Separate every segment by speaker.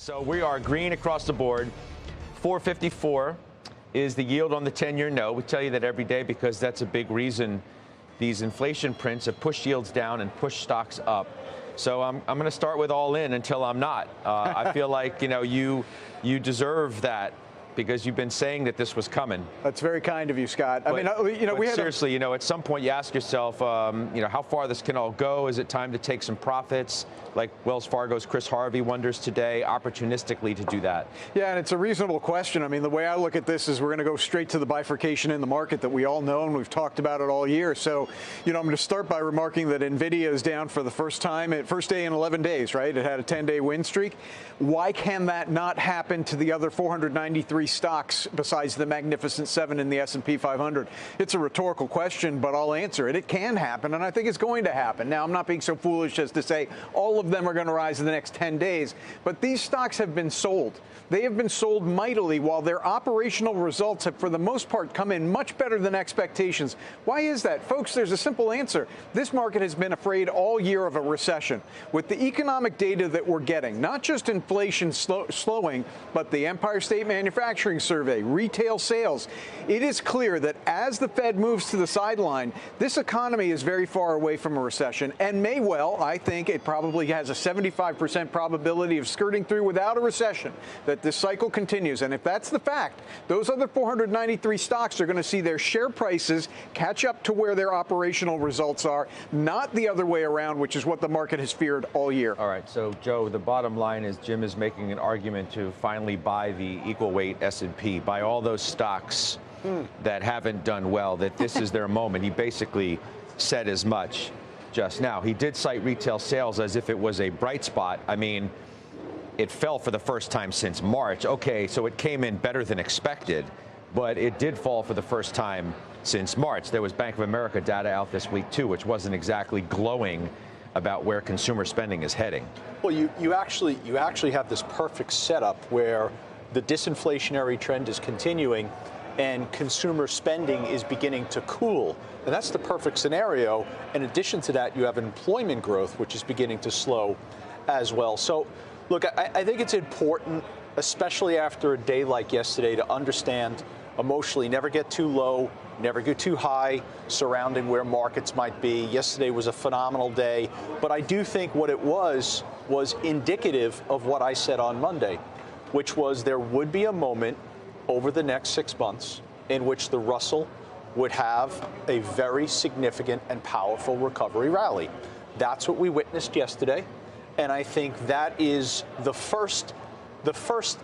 Speaker 1: So we are green across the board. 454 is the yield on the 10-year note. We tell you that every day because that's a big reason these inflation prints have pushed yields down and pushed stocks up. So I'm going to start with all in until I'm not. I feel like, you deserve that because you've been saying that this was coming.
Speaker 2: That's very kind of you, Scott. I mean, we had
Speaker 1: seriously, at some point you ask yourself, how far this can all go. Is it time to take some profits? Like Wells Fargo's Chris Harvey wonders today, opportunistically to do that.
Speaker 2: Yeah, and it's a reasonable question. I mean, the way I look at this is we're going to go straight to the bifurcation in the market that we all know, and we've talked about it all year. So, I'm going to start by remarking that NVIDIA is down for the first time, first day in 11 days, right? It had a 10-day win streak. Why can that not happen to the other 493 stocks besides the Magnificent Seven in the S&P 500? It's a rhetorical question, but I'll answer it. It can happen, and I think it's going to happen. Now, I'm not being so foolish as to say all of them are going to rise in the next 10 days, but these stocks have been sold. They have been sold mightily while their operational results have, for the most part, come in much better than expectations. Why is that? Folks, there's a simple answer. This market has been afraid all year of a recession. With the economic data that we're getting, not just inflation slowing, but the Empire State Manufacturing Survey, retail sales, it is clear that as the Fed moves to the sideline, this economy is very far away from a recession and may well, I think it probably has a 75% probability of skirting through without a recession, that this cycle continues. And if that's the fact, those other 493 stocks are going to see their share prices catch up to where their operational results are, not the other way around, which is what the market has feared all year.
Speaker 1: All right. So, Joe, the bottom line is Jim is making an argument to finally buy the equal weight S&P, buy all those stocks that haven't done well, that this is their moment. He basically said as much just now. He did cite retail sales as if it was a bright spot. I mean, it fell for the first time since March. Okay, so it came in better than expected, but it did fall for the first time since March. There was Bank of America data out this week, too, which wasn't exactly glowing about where consumer spending is heading.
Speaker 3: Well, you actually have this perfect setup where the disinflationary trend is continuing and consumer spending is beginning to cool. And that's the perfect scenario. In addition to that, you have employment growth, which is beginning to slow as well. So, look, I think it's important, especially after a day like yesterday, to understand emotionally, never get too low, never get too high surrounding where markets might be. Yesterday was a phenomenal day, but I do think what it was indicative of what I said on Monday, which was there would be a moment over the next 6 months in which the Russell would have a very significant and powerful recovery rally. That's what we witnessed yesterday, and I think that is the first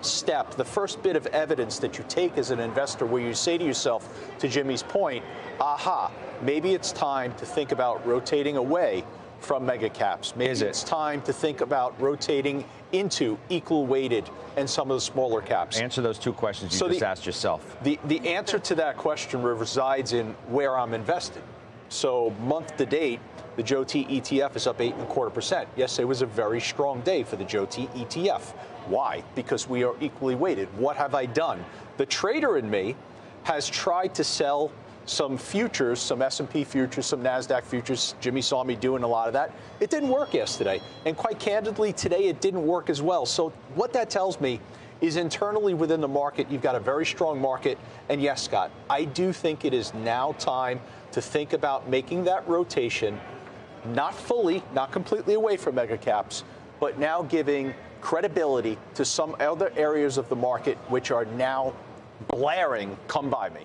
Speaker 3: step, the first bit of evidence that you take as an investor where you say to yourself, to Jimmy's point, aha, maybe it's time to think about rotating away from mega caps. Maybe it's time to think about rotating into equal weighted and some of the smaller caps.
Speaker 1: Answer those two questions you just asked yourself.
Speaker 3: The answer to that question resides in where I'm invested. So month to date, the Joe T ETF is up 8.25%. Yesterday was a very strong day for the Joe T ETF. Why? Because we are equally weighted. What have I done? The trader in me has tried to sell some futures, some S&P futures, some NASDAQ futures. Jimmy saw me doing a lot of that. It didn't work yesterday. And quite candidly, today it didn't work as well. So what that tells me is internally within the market, you've got a very strong market. And yes, Scott, I do think it is now time to think about making that rotation, not fully, not completely away from mega caps, but now giving credibility to some other areas of the market which are now blaring, come by me.